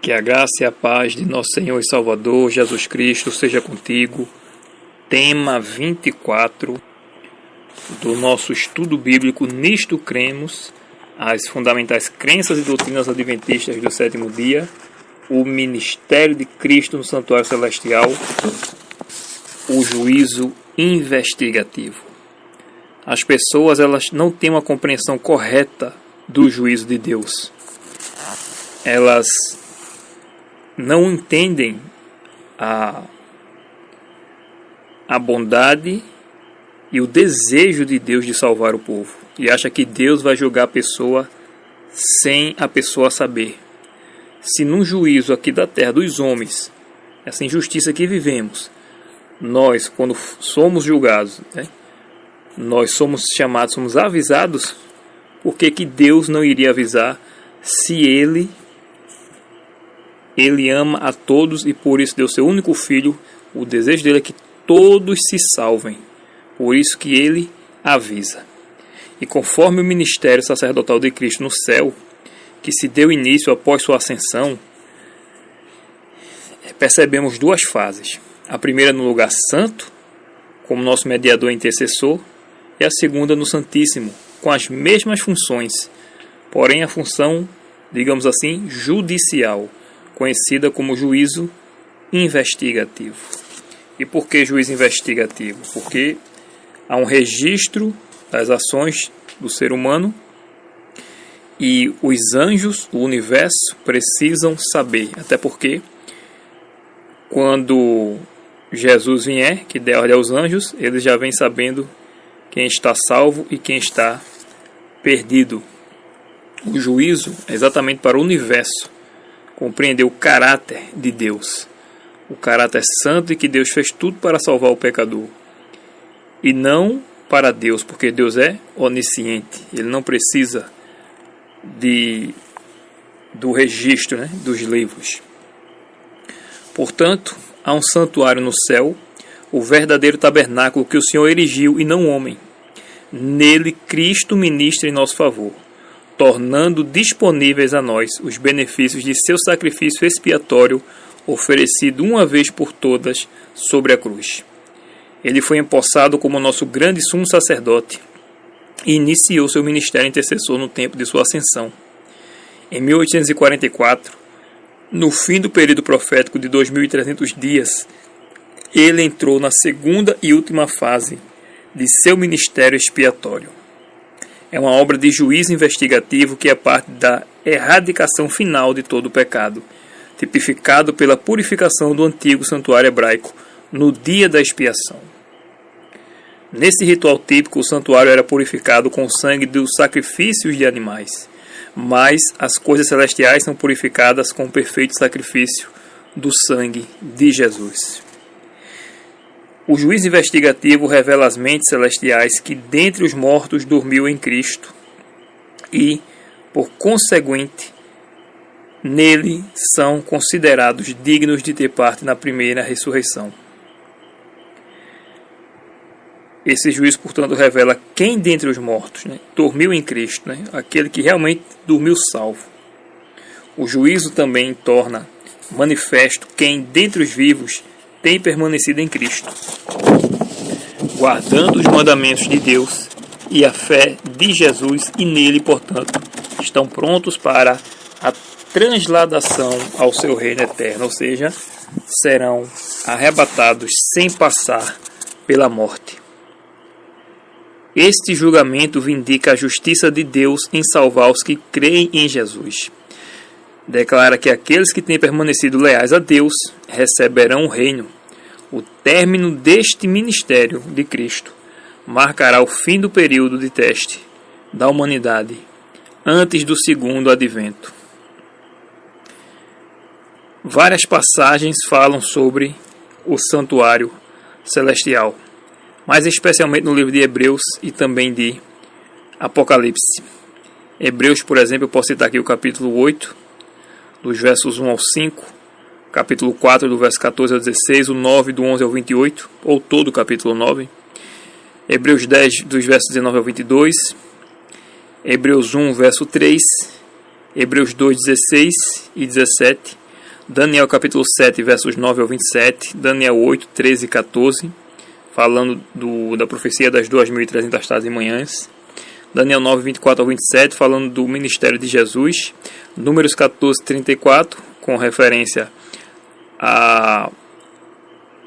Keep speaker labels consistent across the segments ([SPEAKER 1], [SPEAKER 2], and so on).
[SPEAKER 1] Que a graça e a paz de nosso Senhor e Salvador Jesus Cristo seja contigo. Tema 24 do nosso estudo bíblico Nisto Cremos, as fundamentais crenças e doutrinas adventistas do sétimo dia, o ministério de Cristo no santuário celestial, o juízo investigativo. As pessoas elas não têm uma compreensão correta do juízo de Deus. Elas não entendem a bondade e o desejo de Deus de salvar o povo. E acha que Deus vai julgar a pessoa sem a pessoa saber. Se num juízo aqui da terra dos homens, essa injustiça que vivemos, nós, quando somos julgados, nós somos chamados, somos avisados, por que Deus não iria avisar se Ele ama a todos e por isso deu seu único filho? O desejo dele é que todos se salvem. Por isso que ele avisa. E conforme o ministério sacerdotal de Cristo no céu, que se deu início após sua ascensão, percebemos duas fases. A primeira no lugar santo, como nosso mediador e intercessor, e a segunda no Santíssimo, com as mesmas funções, porém a função, digamos assim, judicial, conhecida como juízo investigativo. E por que juízo investigativo? Porque há um registro das ações do ser humano e os anjos, o universo, precisam saber. Até porque quando Jesus vier, que der ordem aos anjos, eles já vêm sabendo quem está salvo e quem está perdido. O juízo é exatamente para o universo compreender o caráter de Deus. O caráter santo e que Deus fez tudo para salvar o pecador. E não para Deus, porque Deus é onisciente. Ele não precisa do registro, dos livros. Portanto, há um santuário no céu, o verdadeiro tabernáculo que o Senhor erigiu e não o homem. Nele Cristo ministra em nosso favor, tornando disponíveis a nós os benefícios de seu sacrifício expiatório oferecido uma vez por todas sobre a cruz. Ele foi empossado como nosso grande sumo sacerdote e iniciou seu ministério intercessor no tempo de sua ascensão. Em 1844, no fim do período profético de 2300 dias, ele entrou na segunda e última fase de seu ministério expiatório. É uma obra de juízo investigativo que é parte da erradicação final de todo o pecado, tipificado pela purificação do antigo santuário hebraico no dia da expiação. Nesse ritual típico, o santuário era purificado com o sangue dos sacrifícios de animais, mas as coisas celestiais são purificadas com o perfeito sacrifício do sangue de Jesus. O juízo investigativo revela as mentes celestiais que dentre os mortos dormiu em Cristo e, por conseguinte, nele são considerados dignos de ter parte na primeira ressurreição. Esse juízo, portanto, revela quem dentre os mortos dormiu em Cristo, aquele que realmente dormiu salvo. O juízo também torna manifesto quem dentre os vivos tem permanecido em Cristo, guardando os mandamentos de Deus e a fé de Jesus, e nele, portanto, estão prontos para a transladação ao seu reino eterno, ou seja, serão arrebatados sem passar pela morte. Este julgamento vindica a justiça de Deus em salvar os que creem em Jesus. Declara que aqueles que têm permanecido leais a Deus receberão o reino. O término deste ministério de Cristo marcará o fim do período de teste da humanidade antes do segundo advento. Várias passagens falam sobre o santuário celestial, mas especialmente no livro de Hebreus e também de Apocalipse. Hebreus, por exemplo, eu posso citar aqui o capítulo 8, dos versos 1 ao 5, capítulo 4, do verso 14 ao 16, o 9, do 11 ao 28, ou todo o capítulo 9, Hebreus 10, dos versos 19 ao 22, Hebreus 1, verso 3, Hebreus 2, 16 e 17, Daniel capítulo 7, versos 9 ao 27, Daniel 8, 13 e 14, falando da profecia das 2.300 tardes e manhãs, Daniel 9, 24 ao 27, falando do ministério de Jesus, Números 14, 34, com referência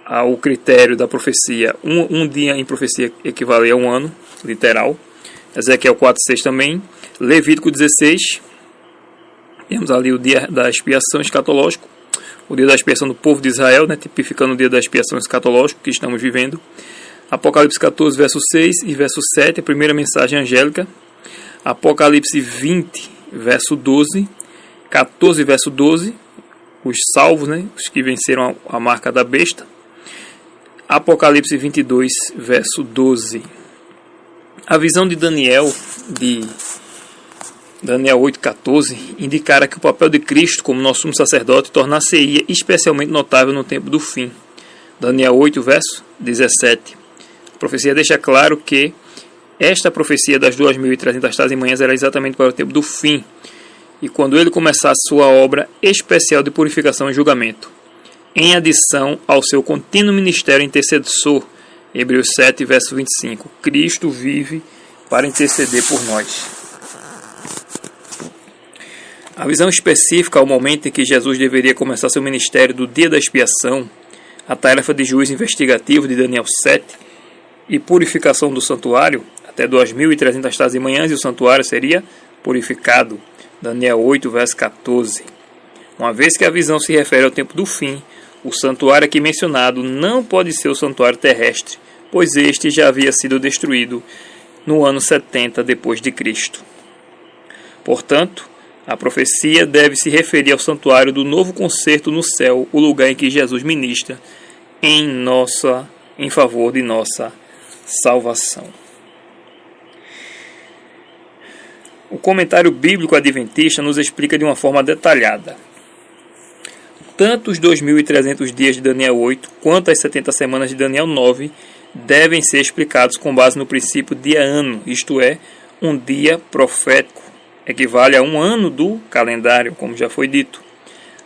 [SPEAKER 1] ao critério da profecia, um dia em profecia equivale a um ano, literal, Ezequiel 4, 6 também, Levítico 16, temos ali o dia da expiação escatológico, o dia da expiação do povo de Israel, né, tipificando o dia da expiação escatológico que estamos vivendo. Apocalipse 14, verso 6 e verso 7, a primeira mensagem angélica. Apocalipse 20, verso 12, 14, verso 12, os salvos, né, os que venceram a marca da besta. Apocalipse 22, verso 12. A visão de Daniel 8,14, indicara que o papel de Cristo como nosso sumo sacerdote tornar-se-ia especialmente notável no tempo do fim. Daniel 8, verso 17. A profecia deixa claro que esta profecia das 2.300 tardes e manhãs era exatamente para o tempo do fim, e quando ele começasse sua obra especial de purificação e julgamento, em adição ao seu contínuo ministério intercessor. Hebreus 7, verso 25. Cristo vive para interceder por nós. A visão específica ao momento em que Jesus deveria começar seu ministério do dia da expiação, a tarefa de juiz investigativo de Daniel 7 e purificação do santuário, até 2.300 tardes e manhãs, e o santuário seria purificado. Daniel 8, verso 14. Uma vez que a visão se refere ao tempo do fim, o santuário aqui mencionado não pode ser o santuário terrestre, pois este já havia sido destruído no ano 70 depois de Cristo. Portanto, a profecia deve se referir ao santuário do novo concerto no céu, o lugar em que Jesus ministra em favor de nossa salvação. O comentário bíblico adventista nos explica de uma forma detalhada. Tanto os 2.300 dias de Daniel 8 quanto as 70 semanas de Daniel 9 devem ser explicados com base no princípio dia-ano, isto é, um dia profético equivale a um ano do calendário, como já foi dito.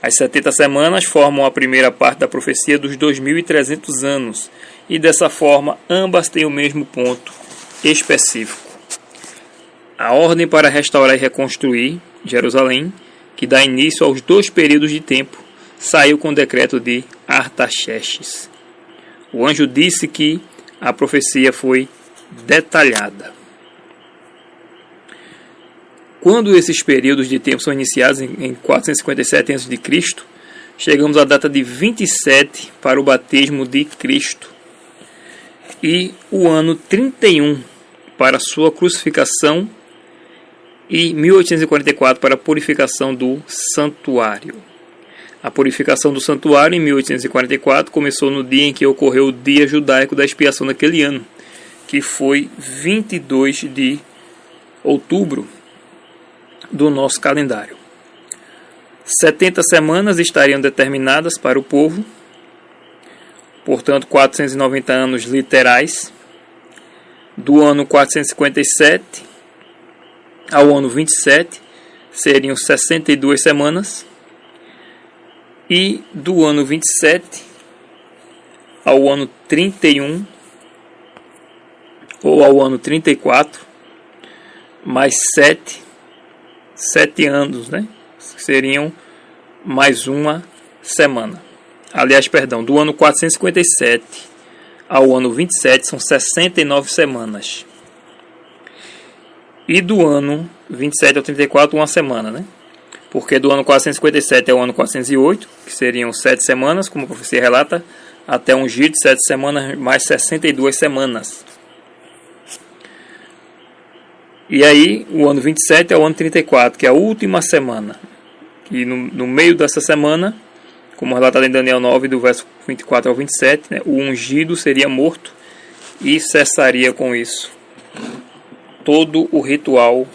[SPEAKER 1] As 70 semanas formam a primeira parte da profecia dos 2.300 anos, e dessa forma ambas têm o mesmo ponto específico. A ordem para restaurar e reconstruir Jerusalém, que dá início aos dois períodos de tempo, saiu com o decreto de Artaxerxes. O anjo disse que a profecia foi detalhada. Quando esses períodos de tempo são iniciados em 457 a.C., chegamos à data de 27 para o batismo de Cristo e o ano 31 para sua crucificação e 1844 para a purificação do santuário. A purificação do santuário em 1844 começou no dia em que ocorreu o dia judaico da expiação daquele ano, que foi 22 de outubro do nosso calendário. 70 semanas estariam determinadas para o povo, portanto 490 anos literais, do ano 457 ao ano 27 seriam 62 semanas, e do ano 27 ao ano 31 ou ao ano 34 mais 7 anos, né? Seriam mais uma semana. Aliás, perdão, do ano 457 ao ano 27 são 69 semanas. E do ano 27 ao 34, uma semana, né? Porque do ano 457 ao ano 408, que seriam 7 semanas, como a profecia relata, até um giro de 7 semanas mais 62 semanas. E aí, o ano 27 é o ano 34, que é a última semana. E no meio dessa semana, como relatado em Daniel 9, do verso 24 ao 27, né, o ungido seria morto e cessaria com isso todo o ritual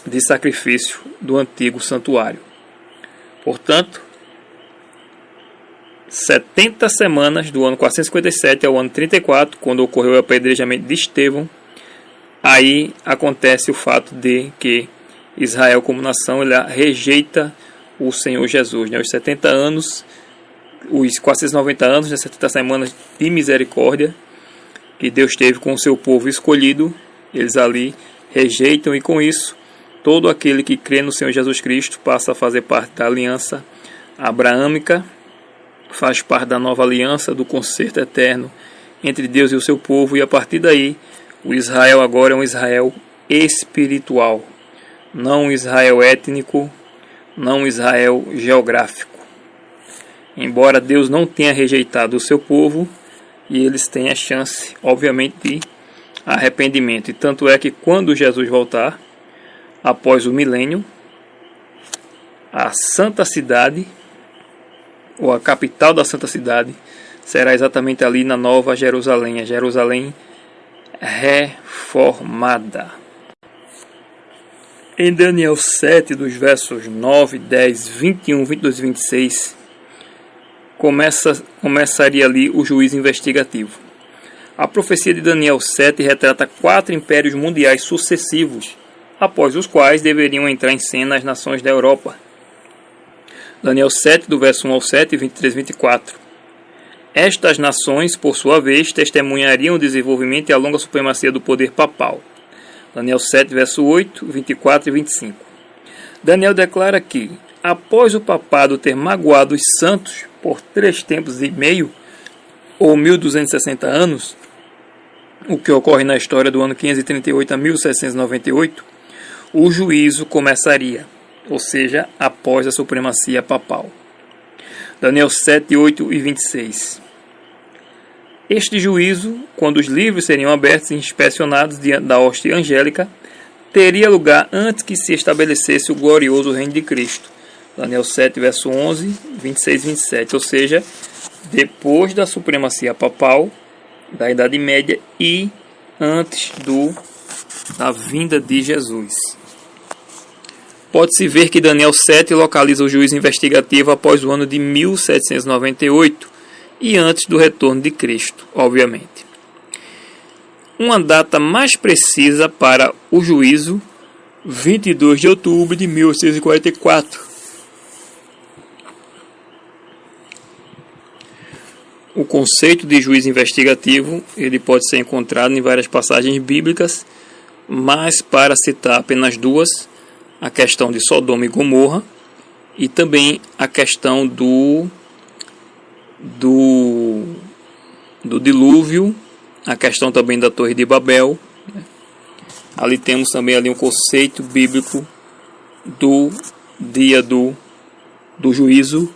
[SPEAKER 1] de sacrifício do antigo santuário. Portanto, 70 semanas do ano 457 ao ano 34, quando ocorreu o apedrejamento de Estevão, aí acontece o fato de que Israel, como nação, ele rejeita o Senhor Jesus, né? Os 70 anos, os 490 anos, né? 70 semanas de misericórdia que Deus teve com o seu povo escolhido, eles ali rejeitam, e com isso todo aquele que crê no Senhor Jesus Cristo passa a fazer parte da aliança abraâmica, faz parte da nova aliança, do concerto eterno entre Deus e o seu povo, e a partir daí o Israel agora é um Israel espiritual, não um Israel étnico, não um Israel geográfico. Embora Deus não tenha rejeitado o seu povo, e eles têm a chance, obviamente, de arrependimento. E tanto é que quando Jesus voltar, após o milênio, a santa cidade, ou a capital da santa cidade, será exatamente ali na Nova Jerusalém, a Jerusalém reformada. Em Daniel 7, dos versos 9, 10, 21, 22 e 26, começaria ali o juízo investigativo. A profecia de Daniel 7 retrata 4 impérios mundiais sucessivos, após os quais deveriam entrar em cena as nações da Europa. Daniel 7, do verso 1 ao 7, 23 e 24. Estas nações, por sua vez, testemunhariam o desenvolvimento e a longa supremacia do poder papal. Daniel 7, verso 8, 24 e 25. Daniel declara que, após o papado ter magoado os santos por 3 tempos e meio, ou 1260 anos, o que ocorre na história do ano 538 a 1798, o juízo começaria, ou seja, após a supremacia papal. Daniel 7, 8 e 26. Este juízo, quando os livros seriam abertos e inspecionados diante da hóstia angélica, teria lugar antes que se estabelecesse o glorioso reino de Cristo. Daniel 7, verso 11, 26 e 27. Ou seja, depois da supremacia papal, da Idade Média e antes da vinda de Jesus. Pode-se ver que Daniel 7 localiza o juízo investigativo após o ano de 1798 e antes do retorno de Cristo, obviamente. Uma data mais precisa para o juízo, 22 de outubro de 1844. O conceito de juízo investigativo ele pode ser encontrado em várias passagens bíblicas, mas para citar apenas 2, a questão de Sodoma e Gomorra e também a questão do dilúvio, a questão também da Torre de Babel. Ali temos também um conceito bíblico do dia do juízo,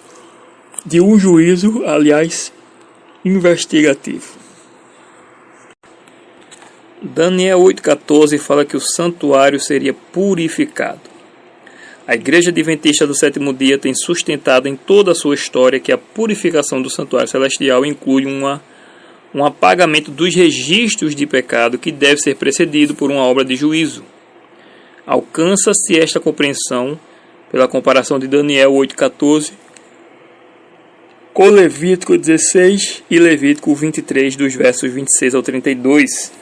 [SPEAKER 1] de um juízo, aliás, investigativo. Daniel 8,14 fala que o santuário seria purificado. A Igreja Adventista do Sétimo Dia tem sustentado em toda a sua história que a purificação do santuário celestial inclui um apagamento dos registros de pecado que deve ser precedido por uma obra de juízo. Alcança-se esta compreensão pela comparação de Daniel 8,14 com Levítico 16 e Levítico 23, dos versos 26 ao 32.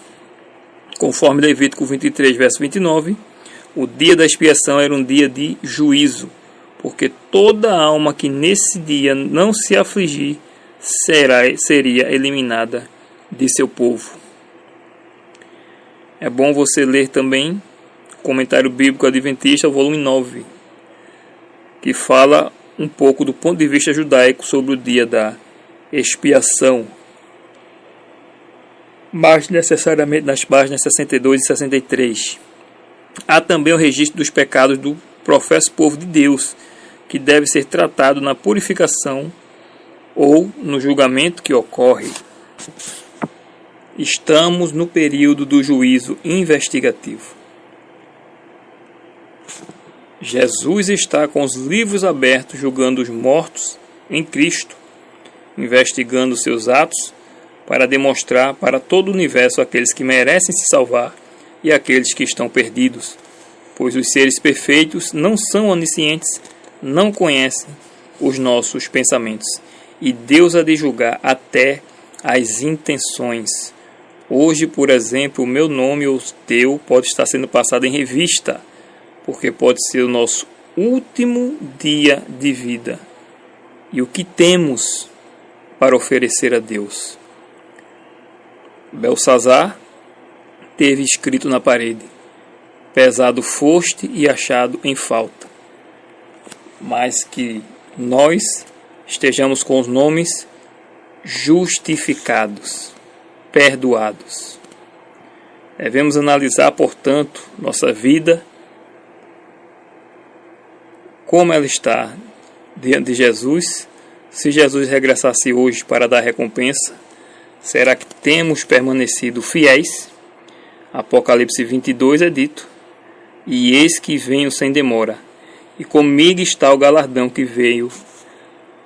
[SPEAKER 1] Conforme Levítico 23, verso 29, o dia da expiação era um dia de juízo, porque toda alma que nesse dia não se afligir seria eliminada de seu povo. É bom você ler também o Comentário Bíblico Adventista, volume 9, que fala um pouco do ponto de vista judaico sobre o dia da expiação, mais necessariamente nas páginas 62 e 63. Há também o registro dos pecados do professo povo de Deus, que deve ser tratado na purificação ou no julgamento que ocorre. Estamos no período do juízo investigativo. Jesus está com os livros abertos julgando os mortos em Cristo, investigando seus atos para demonstrar para todo o universo aqueles que merecem se salvar e aqueles que estão perdidos, pois os seres perfeitos não são oniscientes, não conhecem os nossos pensamentos, e Deus há de julgar até as intenções. Hoje, por exemplo, o meu nome ou o teu pode estar sendo passado em revista, porque pode ser o nosso último dia de vida e o que temos para oferecer a Deus. Belsazar teve escrito na parede: pesado foste e achado em falta. Mas que nós estejamos com os nomes justificados, perdoados. Devemos analisar, portanto, nossa vida, como ela está diante de Jesus. Se Jesus regressasse hoje para dar recompensa, será que temos permanecido fiéis? Apocalipse 22 é dito: e eis que venho sem demora, e comigo está o galardão que veio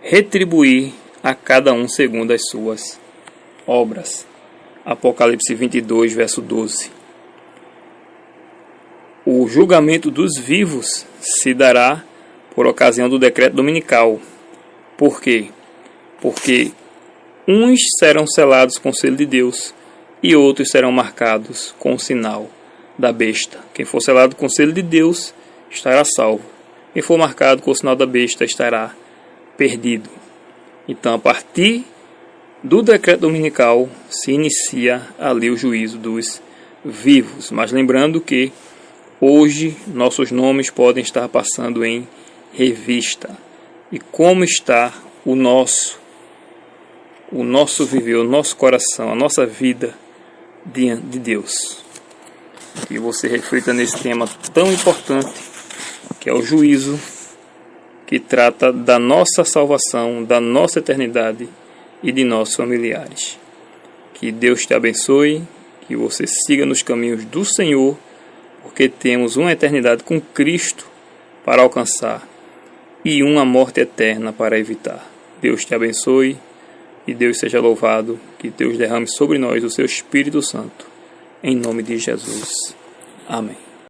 [SPEAKER 1] retribuir a cada um segundo as suas obras. Apocalipse 22, verso 12. O julgamento dos vivos se dará por ocasião do decreto dominical. Por quê? Porque uns serão selados com o selo de Deus e outros serão marcados com o sinal da besta. Quem for selado com o selo de Deus estará salvo. Quem for marcado com o sinal da besta estará perdido. Então, a partir do decreto dominical se inicia ali o juízo dos vivos. Mas lembrando que hoje nossos nomes podem estar passando em revista. E como está o nosso viver, o nosso coração, a nossa vida diante de Deus. Que você reflita nesse tema tão importante, que é o juízo, que trata da nossa salvação, da nossa eternidade e de nossos familiares. Que Deus te abençoe, que você siga nos caminhos do Senhor, porque temos uma eternidade com Cristo para alcançar e uma morte eterna para evitar. Deus te abençoe e Deus seja louvado, que Deus derrame sobre nós o seu Espírito Santo, em nome de Jesus. Amém.